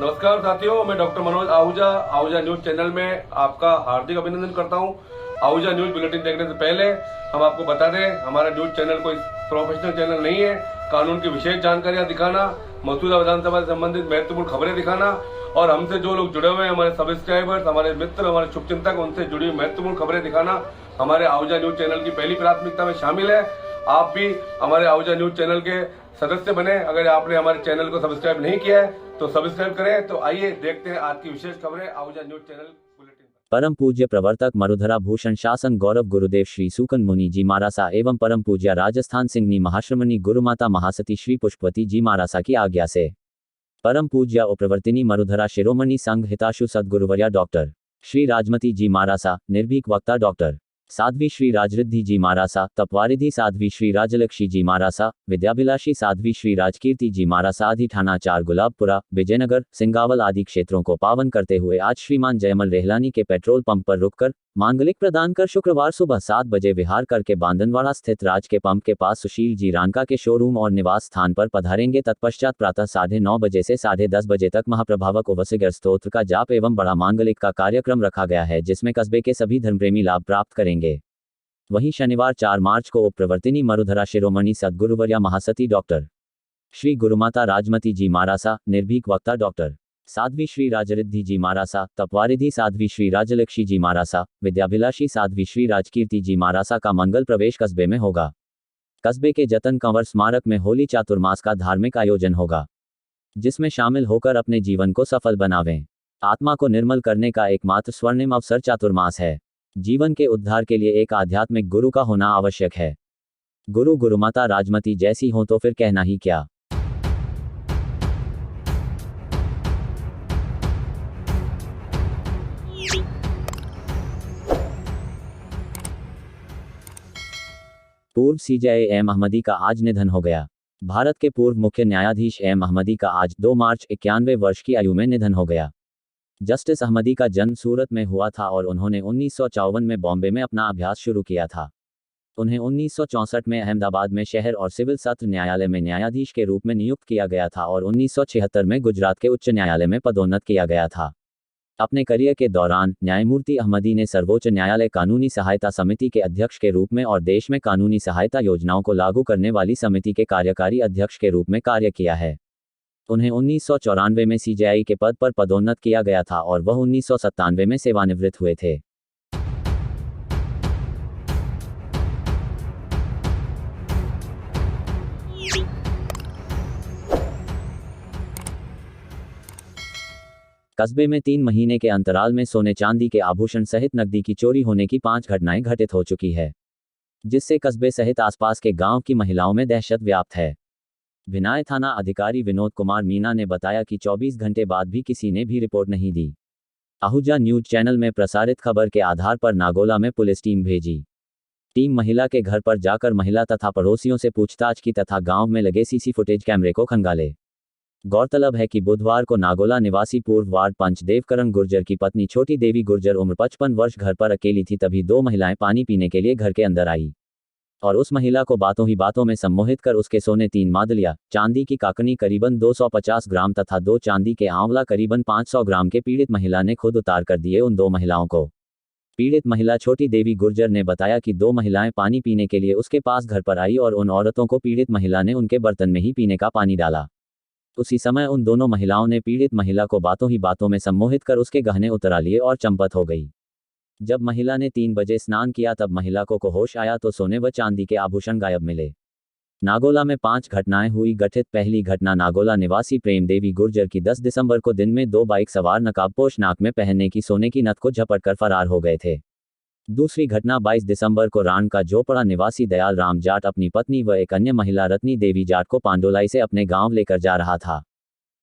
नमस्कार साथियों, मैं doctor Manoj Ahuja Ahuja news channel में आपका हार्दिक अभिनंदन करता हूं। आहूजा न्यूज बुलेटिन देखने से पहले हम आपको बता दें, हमारा न्यूज चैनल कोई प्रोफेशनल चैनल नहीं है। कानून की विशेष जानकारियां दिखाना, मौजूदा विधानसभा से संबंधित महत्वपूर्ण खबरें दिखाना और हमसे जो लोग जुड़े हुए हैं, हमारे सब्सक्राइबर्स, हमारे मित्र, हमारे शुभचिंतक, उनसे जुड़ी हुई महत्वपूर्ण खबरें दिखाना हमारे आहूजा न्यूज चैनल की पहली प्राथमिकता में शामिल है। आप भी हमारे आहूजा न्यूज चैनल के सदस्य बने। अगर आपने हमारे चैनल को सब्सक्राइब नहीं किया है तो सब्सक्राइब करें। तो आइए देखते हैं आज की विशेष खबरें आहूजा न्यूज चैनल बुलेटिन। परम पूज्य प्रवर्तक मरुधरा भूषण शासन गौरव गुरुदेव श्री सूकन मुनि जी मारासा एवं परम पूज्य राजस्थान सिंहनी महाश्रमणी गुरुमाता महासती श्री पुष्पवती जी मारासा की आज्ञा से परम पूज्य उप्रवर्तिनी मरुधरा शिरोमणि संघ हिताशु सदगुरुवर्या डॉक्टर श्री राजमती जी मारासा, निर्भीक वक्ता डॉक्टर साध्वी श्री राजरिद्धि जी मारासा, तपवारिधि साध्वी श्री राजलक्ष्मी जी मारासा, विद्याभिलाषी साध्वी श्री राजकीर्ति जी मारासा आदि थानाचार गुलाबपुरा, विजयनगर, सिंगावल आदि क्षेत्रों को पावन करते हुए आज श्रीमान जयमल रेहलानी के पेट्रोल पंप पर रुककर मांगलिक प्रदान कर शुक्रवार सुबह 7 बजे विहार करके बांदनवाड़ा स्थित राज के पंप के पास सुशील जी रानका के शोरूम और निवास स्थान पर पधारेंगे। तत्पश्चात प्रातः 9:30 बजे से 10:30 बजे तक महाप्रभावक उवसिगर स्तोत्र का जाप एवं बड़ा मांगलिक का कार्यक्रम रखा गया है, जिसमें कस्बे के सभी धर्मप्रेमी लाभ प्राप्त करेंगे। वहीं शनिवार 4 मार्च को उपप्रवर्तिनी मरुधरा शिरोमणि सदगुरुवर्या महासती डॉक्टर श्री गुरुमाता राजमती जी मारासा, निर्भीक वक्ता डॉक्टर साध्वी श्री राजरिद्धि जी मारासा, तपवारिधि साध्वी श्री राजलक्ष्मी जी मारासा, विद्याभिलाषी साध्वी श्री राजकीर्ति जी मारासा का मंगल प्रवेश कस्बे में होगा। कस्बे के जतन कंवर स्मारक में होली चातुर्मास का धार्मिक आयोजन होगा, जिसमें शामिल होकर अपने जीवन को सफल बनावें। आत्मा को निर्मल करने का एकमात्र स्वर्णिम अवसर चातुर्मास है। जीवन के उद्धार के लिए एक आध्यात्मिक गुरु का होना आवश्यक है। गुरु गुरुमाता राजमती जैसी हो तो फिर कहना ही क्या। पूर्व सीजेआई एम अहमदी का आज निधन हो गया। भारत के पूर्व मुख्य न्यायाधीश एम अहमदी का आज 2 मार्च 91 वर्ष की आयु में निधन हो गया। जस्टिस अहमदी का जन्म सूरत में हुआ था और उन्होंने 1954 में बॉम्बे में अपना अभ्यास शुरू किया था। उन्हें 1964 में अहमदाबाद में शहर और सिविल सत्र न्यायालय में न्यायाधीश के रूप में नियुक्त किया गया था और 1976 में गुजरात के उच्च न्यायालय में पदोन्नत किया गया था। अपने करियर के दौरान न्यायमूर्ति अहमदी ने सर्वोच्च न्यायालय कानूनी सहायता समिति के अध्यक्ष के रूप में और देश में कानूनी सहायता योजनाओं को लागू करने वाली समिति के कार्यकारी अध्यक्ष के रूप में कार्य किया है। उन्हें 1994 में सीजेआई के पद पर पदोन्नत किया गया था और वह 1997 में सेवानिवृत्त हुए थे। कस्बे में 3 महीने के अंतराल में सोने चांदी के आभूषण सहित नकदी की चोरी होने की 5 घटनाएं घटित हो चुकी है, जिससे कस्बे सहित आसपास के गांव की महिलाओं में दहशत व्याप्त है। भिनाय थाना अधिकारी विनोद कुमार मीना ने बताया कि 24 घंटे बाद भी किसी ने भी रिपोर्ट नहीं दी। आहूजा न्यूज चैनल में प्रसारित खबर के आधार पर नागोला में पुलिस टीम भेजी। टीम महिला के घर पर जाकर महिला तथा पड़ोसियों से पूछताछ की तथा गांव में लगे सीसी फुटेज कैमरे को खंगाले। गौरतलब है कि बुधवार को नागोला निवासी पूर्व वार्ड पंच देवकरण गुर्जर की पत्नी छोटी देवी गुर्जर उम्र 55 वर्ष घर पर अकेली थी। तभी 2 महिलाएं पानी पीने के लिए घर के अंदर आई और उस महिला को बातों ही बातों में सम्मोहित कर उसके सोने 3 मादलिया, चांदी की काकनी करीबन 250 ग्राम तथा 2 चांदी के आंवला करीबन 500 ग्राम के पीड़ित महिला ने खुद उतार कर दिए उन 2 महिलाओं को। पीड़ित महिला छोटी देवी गुर्जर ने बताया कि 2 महिलाएं पानी पीने के लिए उसके पास घर पर आई और उन औरतों को पीड़ित महिला ने उनके बर्तन में ही पीने का पानी डाला। उसी समय उन दोनों महिलाओं ने पीड़ित महिला को बातों ही बातों में सम्मोहित कर उसके गहने उतरा लिए और चंपत हो गई। जब महिला ने 3 बजे स्नान किया तब महिला को होश आया तो सोने व चांदी के आभूषण गायब मिले। नागोला में 5 घटनाएं हुई घटित। पहली घटना नागोला निवासी प्रेम देवी गुर्जर की 10 दिसंबर को दिन में 2 बाइक सवार नकाबपोश नाक में पहनने की सोने की नथ को झपट कर फरार हो गए थे। दूसरी घटना 22 दिसंबर को रान का जोपड़ा निवासी दयाल राम जाट अपनी पत्नी व एक अन्य महिला रत्नी देवी जाट को पांडोलाई से अपने गांव लेकर जा रहा था।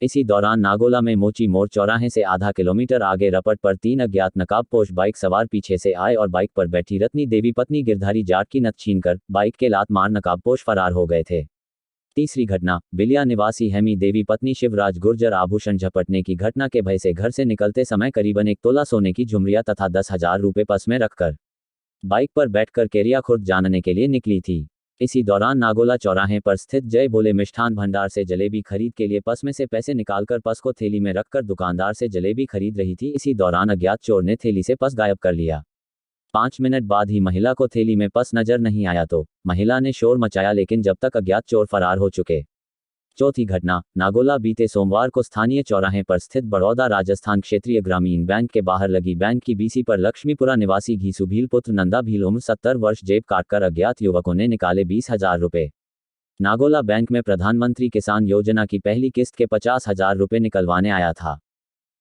इसी दौरान नागोला में मोची मोड़ चौराहे से आधा किलोमीटर आगे रपट पर 3 अज्ञात नकाबपोश बाइक सवार पीछे से आए और बाइक पर बैठी रत्नी देवी पत्नी गिरधारी जाट की नथ छीनकर बाइक के लात मार नकाबपोश फरार हो गए थे। तीसरी घटना बिलिया निवासी हेमी देवी पत्नी शिवराज गुर्जर आभूषण झपटने की घटना के भय से घर से निकलते समय करीबन 1 तोला सोने की झुमरिया तथा 10,000 रुपये पर्स में रखकर बाइक पर बैठकर केरिया खुर्द जानने के लिए निकली थी। इसी दौरान नागोला चौराहे पर स्थित जय बोले मिष्ठान भंडार से जलेबी खरीद के लिए पर्स में से पैसे निकालकर पर्स को थैली में रखकर दुकानदार से जलेबी खरीद रही थी। इसी दौरान अज्ञात चोर ने थैली से पर्स गायब कर लिया। 5 मिनट बाद ही महिला को थैली में पर्स नजर नहीं आया तो महिला ने शोर मचाया, लेकिन जब तक अज्ञात चोर फरार हो चुके। चौथी घटना, नागोला बीते सोमवार को स्थानीय चौराहे पर स्थित बड़ौदा राजस्थान क्षेत्रीय ग्रामीण बैंक के बाहर लगी बैंक की बीसी पर लक्ष्मीपुरा निवासी घीसू भील पुत्र नंदा भील उम्र 70 वर्ष जेब काटकर अज्ञात युवकों ने निकाले 20,000 रुपए। नागोला बैंक में प्रधानमंत्री किसान योजना की पहली किस्त के 50,000 रुपए निकलवाने आया था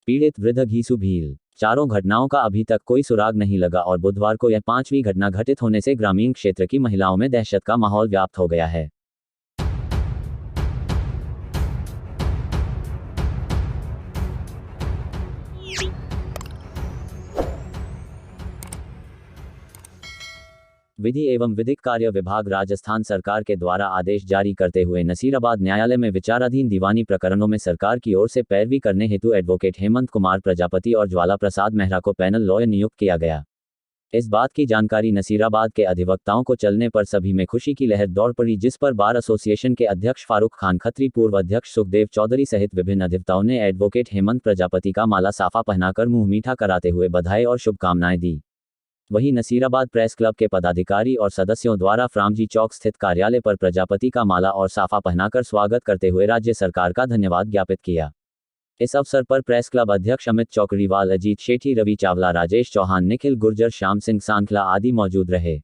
पीड़ित वृद्ध घीसू भील। चारों घटनाओं का अभी तक कोई सुराग नहीं लगा और बुधवार को यह 5वीं घटना घटित होने से ग्रामीण क्षेत्र की महिलाओं में दहशत का माहौल व्याप्त हो गया है। विधि एवं विधिक कार्य विभाग राजस्थान सरकार के द्वारा आदेश जारी करते हुए नसीराबाद न्यायालय में विचाराधीन दीवानी प्रकरणों में सरकार की ओर से पैरवी करने हेतु एडवोकेट हेमंत कुमार प्रजापति और ज्वाला प्रसाद मेहरा को पैनल लॉयर नियुक्त किया गया। इस बात की जानकारी नसीराबाद के अधिवक्ताओं को चलने पर सभी में खुशी की लहर दौड़ पड़ी, जिस पर बार एसोसिएशन के अध्यक्ष फारूक खान खत्री, पूर्व अध्यक्ष सुखदेव चौधरी सहित विभिन्न अधिवक्ताओं ने एडवोकेट हेमंत प्रजापति का माला साफा पहनाकर मुंह मीठा कराते हुए बधाई और शुभकामनाएं दी। वहीं नसीराबाद प्रेस क्लब के पदाधिकारी और सदस्यों द्वारा फ्रामजी चौक स्थित कार्यालय पर प्रजापति का माला और साफा पहनाकर स्वागत करते हुए राज्य सरकार का धन्यवाद ज्ञापित किया। इस अवसर पर प्रेस क्लब अध्यक्ष अमित चौकड़ीवाल, अजीत शेठी, रवि चावला, राजेश चौहान, निखिल गुर्जर, श्याम सिंह सांखला आदि मौजूद रहे।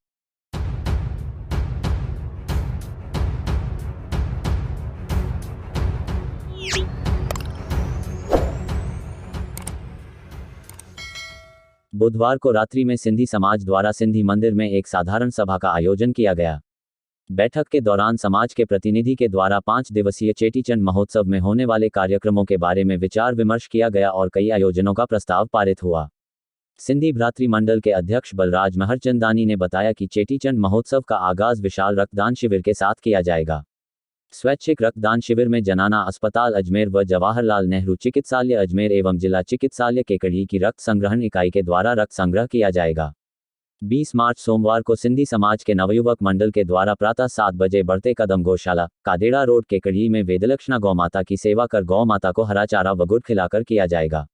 बुधवार को रात्रि में सिंधी समाज द्वारा सिंधी मंदिर में एक साधारण सभा का आयोजन किया गया। बैठक के दौरान समाज के प्रतिनिधि के द्वारा 5 दिवसीय चेटीचंड महोत्सव में होने वाले कार्यक्रमों के बारे में विचार विमर्श किया गया और कई आयोजनों का प्रस्ताव पारित हुआ। सिंधी भ्रातृ मंडल के अध्यक्ष बलराज महरचंदानी ने बताया कि चेटीचंड महोत्सव का आगाज विशाल रक्तदान शिविर के साथ किया जाएगा। स्वैच्छिक रक्तदान शिविर में जनाना अस्पताल अजमेर व जवाहरलाल नेहरू चिकित्सालय अजमेर एवं जिला चिकित्सालय केकड़ी की रक्त संग्रहण इकाई के द्वारा रक्त संग्रह किया जाएगा। 20 मार्च सोमवार को सिंधी समाज के नवयुवक मंडल के द्वारा प्रातः 7 बजे बढ़ते कदम गौशाला कादेड़ा रोड केकड़ी में वेदलक्षणा गौमाता की सेवा कर गौ माता को हरा चारा व गुड़ खिलाकर किया जाएगा।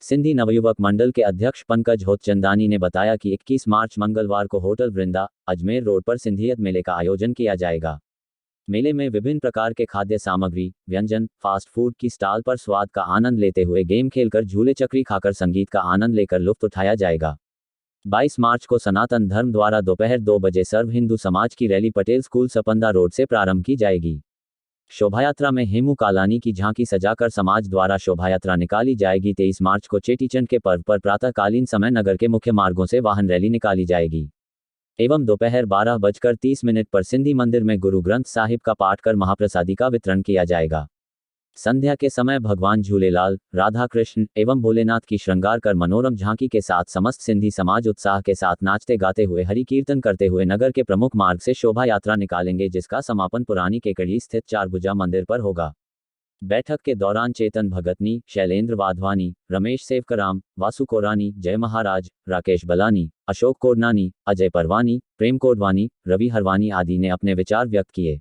सिंधी नवयुवक मंडल के अध्यक्ष पंकज होतचंदानी ने बताया कि 21 मार्च मंगलवार को होटल वृंदा अजमेर रोड पर सिंधियत मेले का आयोजन किया जाएगा। मेले में विभिन्न प्रकार के खाद्य सामग्री, व्यंजन, फास्ट फूड की स्टॉल पर स्वाद का आनंद लेते हुए गेम खेलकर झूले चक्री खाकर संगीत का आनंद लेकर लुत्फ उठाया जाएगा। 22 मार्च को सनातन धर्म द्वारा दोपहर 2 बजे सर्व हिंदू समाज की रैली पटेल स्कूल सपंदा रोड से प्रारंभ की जाएगी। शोभायात्रा में हेमू कालानी की झांकी सजाकर समाज द्वारा शोभायात्रा निकाली जाएगी। 23 मार्च को चेटीचंड के पर्व पर प्रातःकालीन समय नगर के मुख्य मार्गों से वाहन रैली निकाली जाएगी एवं दोपहर 12:30 पर सिंधी मंदिर में गुरु ग्रंथ साहिब का पाठ कर महाप्रसादी का वितरण किया जाएगा। संध्या के समय भगवान झूलेलाल, राधा कृष्ण एवं भोलेनाथ की श्रृंगार कर मनोरम झांकी के साथ समस्त सिंधी समाज उत्साह के साथ नाचते गाते हुए हरि कीर्तन करते हुए नगर के प्रमुख मार्ग से शोभा यात्रा निकालेंगे, जिसका समापन पुरानी केकड़ी स्थित चारभुजा मंदिर पर होगा। बैठक के दौरान चेतन भगतनी, शैलेंद्र वाधवानी, रमेश सेवकराम, वासु कोरानी, जय महाराज, राकेश बलानी, अशोक कोडनानी, अजय परवानी, प्रेम कोडवानी, रवि हरवानी आदि ने अपने विचार व्यक्त किए।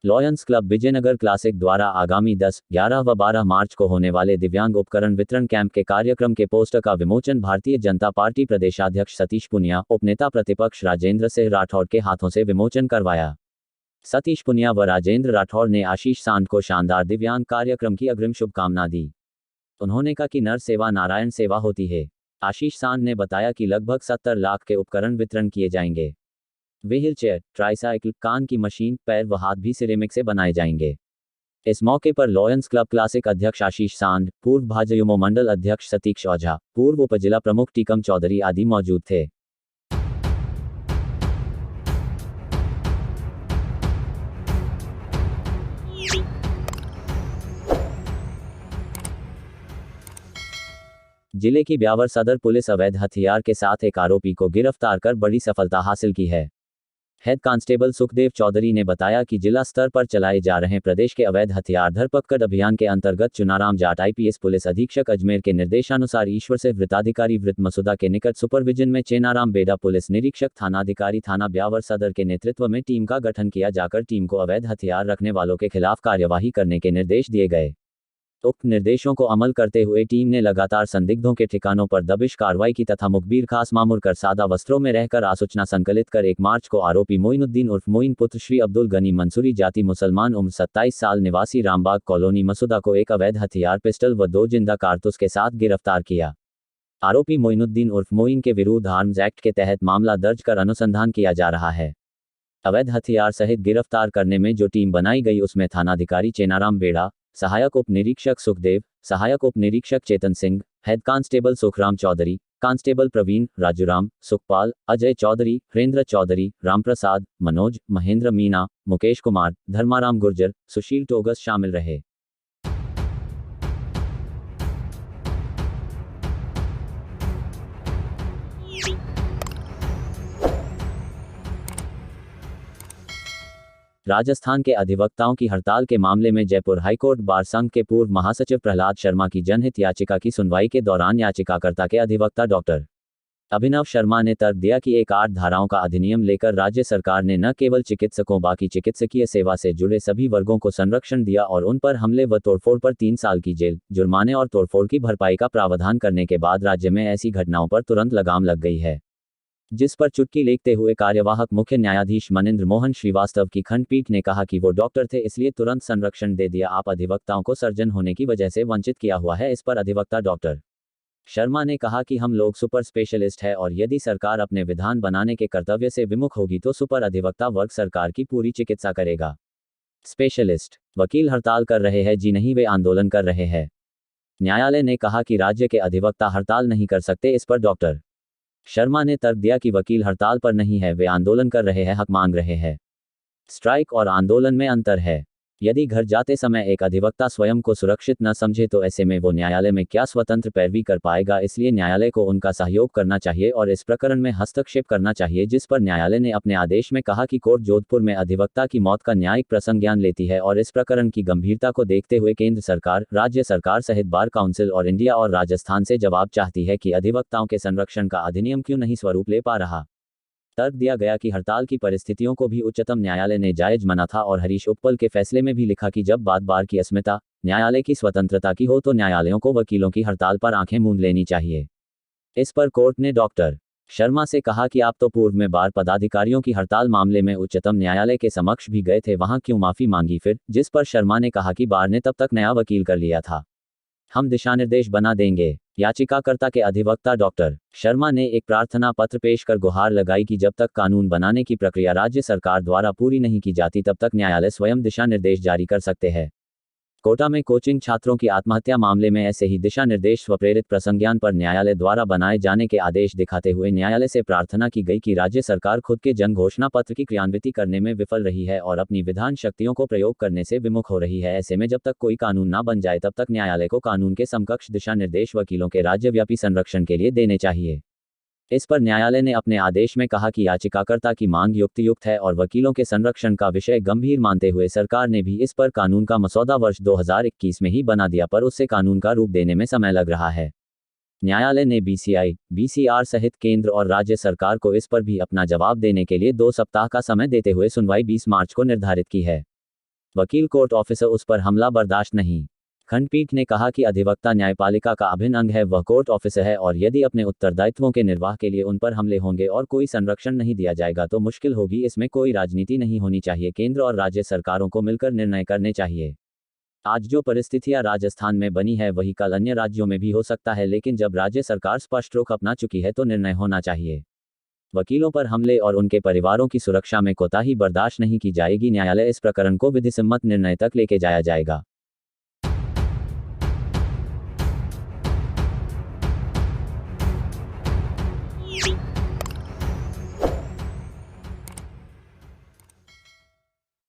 लॉयंस क्लब विजयनगर क्लासिक द्वारा आगामी 10, 11 व 12 मार्च को होने वाले दिव्यांग उपकरण वितरण कैंप के कार्यक्रम के पोस्टर का विमोचन भारतीय जनता पार्टी प्रदेशाध्यक्ष सतीश पुनिया, उपनेता प्रतिपक्ष राजेंद्र सिंह राठौड़ के हाथों से विमोचन करवाया। सतीश पुनिया व राजेंद्र राठौड़ ने आशीष सांड को शानदार दिव्यांग कार्यक्रम की अग्रिम शुभकामना दी। उन्होंने कहा कि नर सेवा नारायण सेवा होती है। आशीष सांड ने बताया कि लगभग 70 लाख के उपकरण वितरण किए जाएंगे। व्हील चेयर, ट्राइसाइकिल, कान की मशीन, पैर व हाथ भी सिरेमिक से बनाए जाएंगे। इस मौके पर लॉयंस क्लब क्लासिक अध्यक्ष आशीष सांड, पूर्व भाजयुमो मंडल अध्यक्ष सतीश ओझा, पूर्व उपजिला प्रमुख टीकम चौधरी आदि मौजूद थे। जिले की ब्यावर सदर पुलिस अवैध हथियार के साथ एक आरोपी को गिरफ्तार कर बड़ी सफलता हासिल की है। हेड कांस्टेबल सुखदेव चौधरी ने बताया कि जिला स्तर पर चलाए जा रहे प्रदेश के अवैध हथियार धरपकड़ अभियान के अंतर्गत चुनाराम जाट आईपीएस पुलिस अधीक्षक अजमेर के निर्देशानुसार ईश्वर से वृत्ताधिकारी वृत्त मसूदा के निकट सुपरविजन में चेनाराम बेड़ा पुलिस निरीक्षक थानाधिकारी थाना ब्यावर सदर के नेतृत्व में टीम का गठन किया जाकर टीम को अवैध हथियार रखने वालों के खिलाफ कार्यवाही करने के निर्देश दिए गए। उक्त निर्देशों को अमल करते हुए टीम ने लगातार संदिग्धों के ठिकानों पर दबिश कार्रवाई की तथा मुखबिर खास मामूर कर सादा वस्त्रों में रहकर आसूचना संकलित कर 1 मार्च को आरोपी मोइनुद्दीन उर्फ मोइन पुत्र श्री अब्दुल गनी मंसूरी जाति मुसलमान उम्र 27 साल निवासी रामबाग कॉलोनी मसूदा को एक अवैध हथियार पिस्टल व 2 जिंदा कारतूस के साथ गिरफ्तार किया। आरोपी मोइनुद्दीन उर्फ मोइन के विरुद्ध आर्म्स एक्ट के तहत मामला दर्ज कर अनुसंधान किया जा रहा है। अवैध हथियार सहित गिरफ्तार करने में जो टीम बनाई गई उसमें थानाधिकारी चेनाराम बेड़ा, सहायक उप निरीक्षक सुखदेव, सहायक उप निरीक्षक Chetan Singh, head constable Sukhram Chaudhary, constable Praveen, Rajuram, Sukhpal, Ajay Chaudhary, Harendra Chaudhary, Ramprasad, Manoj, Mahendra Meena, Mukesh Kumar, Dharmaram Gurjar, Sushil Togas शामिल रहे। राजस्थान के अधिवक्ताओं की हड़ताल के मामले में जयपुर हाईकोर्ट बार संघ के पूर्व महासचिव प्रहलाद शर्मा की जनहित याचिका की सुनवाई के दौरान याचिकाकर्ता के अधिवक्ता डॉक्टर अभिनव शर्मा ने तर्क दिया कि 8 धाराओं का अधिनियम लेकर राज्य सरकार ने न केवल चिकित्सकों बाकी चिकित्सकीय सेवा से जुड़े सभी वर्गों को संरक्षण दिया और उन पर हमले व तोड़फोड़ पर 3 साल की जेल, जुर्माने और तोड़फोड़ की भरपाई का प्रावधान करने के बाद राज्य में ऐसी घटनाओं पर तुरंत लगाम लग गई है, जिस पर चुटकी लेखते हुए कार्यवाहक मुख्य न्यायाधीश मनिंद्र मोहन श्रीवास्तव की खंडपीठ ने कहा कि वो डॉक्टर थे इसलिए तुरंत संरक्षण दे दिया। आप अधिवक्ताओं को सर्जन होने की वजह से वंचित किया हुआ है। इस पर अधिवक्ता डॉक्टर शर्मा ने कहा कि हम लोग सुपर स्पेशलिस्ट है और यदि सरकार अपने विधान बनाने के कर्तव्य से विमुख होगी तो सुपर अधिवक्ता वर्ग सरकार की पूरी चिकित्सा करेगा। स्पेशलिस्ट वकील हड़ताल कर रहे हैं जी नहीं, वे आंदोलन कर रहे हैं। न्यायालय ने कहा कि राज्य के अधिवक्ता हड़ताल नहीं कर सकते। इस पर डॉक्टर शर्मा ने तर्क दिया कि वकील हड़ताल पर नहीं है, वे आंदोलन कर रहे हैं, हक मांग रहे हैं। स्ट्राइक और आंदोलन में अंतर है। यदि घर जाते समय एक अधिवक्ता स्वयं को सुरक्षित न समझे तो ऐसे में वो न्यायालय में क्या स्वतंत्र पैरवी कर पाएगा। इसलिए न्यायालय को उनका सहयोग करना चाहिए और इस प्रकरण में हस्तक्षेप करना चाहिए, जिस पर न्यायालय ने अपने आदेश में कहा कि कोर्ट जोधपुर में अधिवक्ता की मौत का न्यायिक प्रसंज्ञान लेती है और इस प्रकरण की गंभीरता को देखते हुए केंद्र सरकार, राज्य सरकार सहित बार काउंसिल और इंडिया और राजस्थान से जवाब चाहती है कि अधिवक्ताओं के संरक्षण का अधिनियम क्यों नहीं स्वरूप ले पा रहा। तर्क दिया गया कि हड़ताल की परिस्थितियों को भी उच्चतम न्यायालय ने जायज माना था और हरीश उपल के फैसले में भी लिखा कि जब बात बार की अस्मिता, न्यायालय की स्वतंत्रता की हो तो न्यायालयों को वकीलों की हड़ताल पर आंखें मूंद लेनी चाहिए। इस पर कोर्ट ने डॉक्टर शर्मा से कहा कि आप तो पूर्व में बार पदाधिकारियों की हड़ताल मामले में उच्चतम न्यायालय के समक्ष भी गए थे, वहां क्यों माफी मांगी फिर। जिस पर शर्मा ने कहा कि बार ने तब तक नया वकील कर लिया था, हम दिशानिर्देश बना देंगे। याचिकाकर्ता के अधिवक्ता डॉक्टर शर्मा ने एक प्रार्थना पत्र पेश कर गुहार लगाई कि जब तक कानून बनाने की प्रक्रिया राज्य सरकार द्वारा पूरी नहीं की जाती तब तक न्यायालय स्वयं दिशा निर्देश जारी कर सकते हैं। कोटा में कोचिंग छात्रों की आत्महत्या मामले में ऐसे ही दिशा निर्देश स्वप्रेरित प्रसंज्ञान पर न्यायालय द्वारा बनाए जाने के आदेश दिखाते हुए न्यायालय से प्रार्थना की गई कि राज्य सरकार खुद के जन घोषणा पत्र की क्रियान्विति करने में विफल रही है और अपनी विधान शक्तियों को प्रयोग करने से विमुख हो रही है। ऐसे में जब तक कोई कानून ना बन जाए तब तक न्यायालय को कानून के समकक्ष दिशा निर्देश वकीलों के राज्यव्यापी संरक्षण के लिए देने चाहिए। इस पर न्यायालय ने अपने आदेश में कहा कि याचिकाकर्ता की मांग युक्तियुक्त है और वकीलों के संरक्षण का विषय गंभीर मानते हुए सरकार ने भी इस पर कानून का मसौदा वर्ष 2021 में ही बना दिया, पर उससे कानून का रूप देने में समय लग रहा है। न्यायालय ने बीसीआई, बीसीआर सहित केंद्र और राज्य सरकार को इस पर भी अपना जवाब देने के लिए 2 सप्ताह का समय देते हुए सुनवाई 20 मार्च को निर्धारित की है। वकील कोर्ट ऑफिसर उस पर हमला बर्दाश्त नहीं। खंडपीठ ने कहा कि अधिवक्ता न्यायपालिका का अभिन्न अंग है, वह कोर्ट ऑफिसर है और यदि अपने उत्तरदायित्वों के निर्वाह के लिए उन पर हमले होंगे और कोई संरक्षण नहीं दिया जाएगा तो मुश्किल होगी। इसमें कोई राजनीति नहीं होनी चाहिए। केंद्र और राज्य सरकारों को मिलकर निर्णय करने चाहिए। आज जो परिस्थितियां राजस्थान में बनी है वही कल अन्य राज्यों में भी हो सकता है, लेकिन जब राज्य सरकार स्पष्ट रुख अपना चुकी है तो निर्णय होना चाहिए। वकीलों पर हमले और उनके परिवारों की सुरक्षा में कोताही बर्दाश्त नहीं की जाएगी। न्यायालय इस प्रकरण को विधिसम्मत निर्णय तक लेके जाया जाएगा।